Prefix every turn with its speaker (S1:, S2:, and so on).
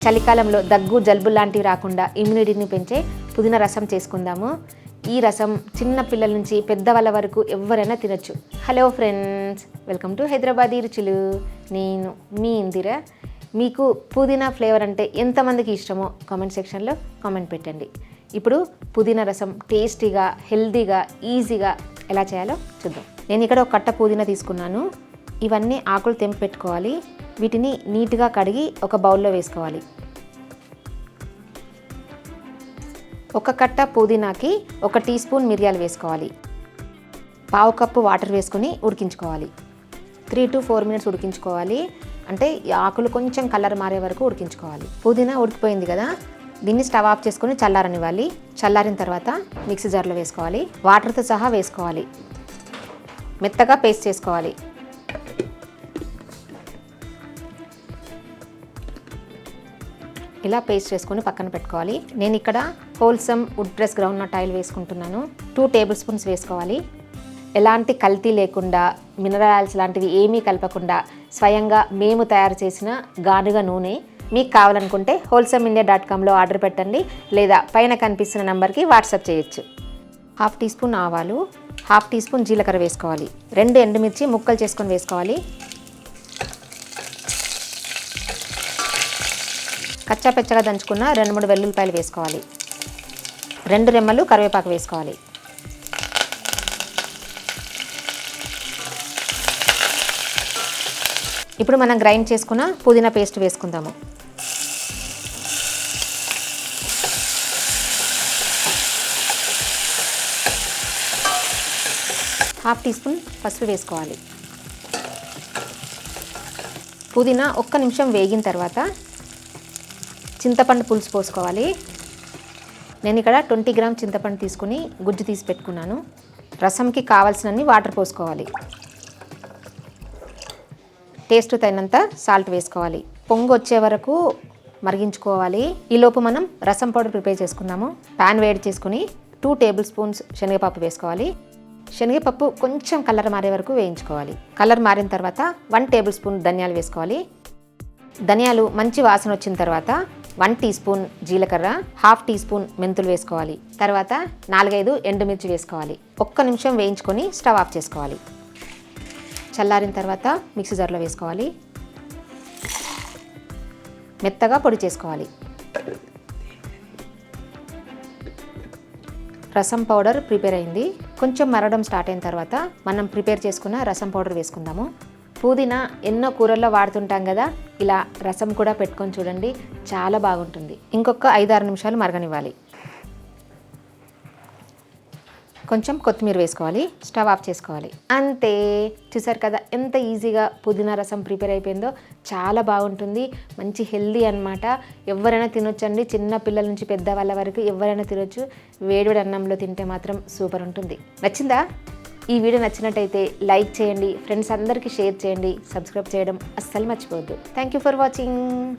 S1: చలికాలంలో దగ్గు జలుబు లాంటివి రాకుండా ఇమ్యూనిటీని పెంచే పుదీనా రసం చేసుకుందాము. ఈ రసం చిన్న పిల్లల నుంచి పెద్దవాళ్ళ వరకు ఎవరైనా తినొచ్చు. Hello friends, welcome to Hyderabadi రుచులు. నేను మీ ఇందిర. మీకు పుదీనా ఫ్లేవర్ అంటే ఎంతమందికి ఇష్టమో కామెంట్ సెక్షన్లో కామెంట్ పెట్టండి. ఇప్పుడు పుదీనా రసం టేస్టీగా, హెల్తీగా, ఈజీగా ఎలా చేయాలో చూద్దాం. నేను ఇక్కడ ఒక కట్ట పుదీనా తీసుకున్నాను. ఇవన్నీ ఆకులు తెంపి పెట్టుకోవాలి. వీటిని నీట్గా కడిగి ఒక బౌల్లో వేసుకోవాలి. ఒక కట్ట పుదీనాకి 1 టీ స్పూన్ మిరియాలు వేసుకోవాలి. పావు కప్పు వాటర్ వేసుకొని ఉడికించుకోవాలి. 3 to 4 minutes ఉడికించుకోవాలి. అంటే ఈ ఆకులు కొంచెం కలర్ మారే వరకు ఉడికించుకోవాలి. పుదీనా ఉడికిపోయింది కదా, దీన్ని స్టవ్ ఆఫ్ చేసుకొని చల్లారనివ్వాలి. చల్లారిన తర్వాత మిక్సీ జార్లో వేసుకోవాలి. వాటర్తో సహా వేసుకోవాలి. మెత్తగా పేస్ట్ చేసుకోవాలి. ఇలా పేస్ట్ చేసుకొని పక్కన పెట్టుకోవాలి. నేను ఇక్కడ wholesome wood press groundnut oil వేసుకుంటున్నాను. 2 టేబుల్ స్పూన్స్ వేసుకోవాలి. ఎలాంటి కల్తీ లేకుండా, మినరల్స్ లాంటివి ఏమీ కలపకుండా స్వయంగా మేము తయారు చేసిన గానుగ నూనె. మీకు కావాలనుకుంటే wholesameindia.comలో ఆర్డర్ పెట్టండి, లేదా పైన కనిపిస్తున్న నెంబర్కి వాట్సాప్ చేయొచ్చు. 1/2 టీ స్పూన్ ఆవాలు, 1/2 టీ స్పూన్ జీలకర్ర వేసుకోవాలి. 2 ఎండుమిర్చి ముక్కలు చేసుకొని వేసుకోవాలి. కచ్చా పెచ్చగా దంచుకున్న 2-3 వెల్లుల్లిపాయలు వేసుకోవాలి. 2 రెమ్మలు కరివేపాకు వేసుకోవాలి. ఇప్పుడు మనం గ్రైండ్ చేసుకున్న పుదీనా పేస్ట్ వేసుకుందాము. హాఫ్ టీ స్పూన్ పసుపు వేసుకోవాలి. పుదీనా 1 నిమిషం వేగిన తర్వాత చింతపండు పులుసు పోసుకోవాలి. నేను ఇక్కడ 20 గ్రామ్ చింతపండు తీసుకుని గుజ్జు తీసి పెట్టుకున్నాను. రసంకి కావాల్సినన్ని వాటర్ పోసుకోవాలి. టేస్ట్ తగినంత సాల్ట్ వేసుకోవాలి. పొంగు వచ్చే వరకు మరిగించుకోవాలి. ఈలోపు మనం రసం పౌడర్ ప్రిపేర్ చేసుకుందాము. ప్యాన్ వేడి చేసుకుని 2 టేబుల్ స్పూన్స్ శనగపప్పు వేసుకోవాలి. శనగపప్పు కొంచెం కలర్ మారే వరకు వేయించుకోవాలి. కలర్ మారిన తర్వాత 1 టేబుల్ స్పూన్ ధనియాలు వేసుకోవాలి. ధనియాలు మంచి వాసన వచ్చిన తర్వాత 1 టీ స్పూన్ జీలకర్ర, 1/2 టీ స్పూన్ మెంతులు వేసుకోవాలి. తర్వాత 4-5 ఎండుమిర్చి వేసుకోవాలి. 1 నిమిషం వేయించుకొని స్టవ్ ఆఫ్ చేసుకోవాలి. చల్లారిన తర్వాత మిక్సీ జార్లో వేసుకోవాలి. మెత్తగా పొడి చేసుకోవాలి. రసం పౌడర్ ప్రిపేర్ అయింది. కొంచెం మరగడం స్టార్ట్ అయిన తర్వాత మనం ప్రిపేర్ చేసుకున్న రసం పౌడర్ వేసుకుందాము. పుదీనా ఎన్నో కూరల్లో వాడుతుంటాం కదా, ఇలా రసం కూడా పెట్టుకొని చూడండి, చాలా బాగుంటుంది. ఇంకొక 5-6 నిమిషాలు మరగనివ్వాలి. కొంచెం కొత్తిమీర వేసుకోవాలి. స్టవ్ ఆఫ్ చేసుకోవాలి. అంతే, చూసారు కదా ఎంత ఈజీగా పుదీనా రసం ప్రిపేర్ అయిపోయిందో. చాలా బాగుంటుంది, మంచి హెల్దీ అన్నమాట. ఎవరైనా తినొచ్చండి, చిన్న పిల్లల నుంచి పెద్దవాళ్ళ వరకు ఎవరైనా తినొచ్చు. వేడివేడి అన్నంలో తింటే మాత్రం సూపర్ ఉంటుంది. నచ్చిందా? ఈ వీడియో నచ్చినట్టయితే లైక్ చేయండి, ఫ్రెండ్స్ అందరికీ షేర్ చేయండి, సబ్స్క్రైబ్ చేయడం అస్సలు మర్చిపోవద్దు. Thank you for watching.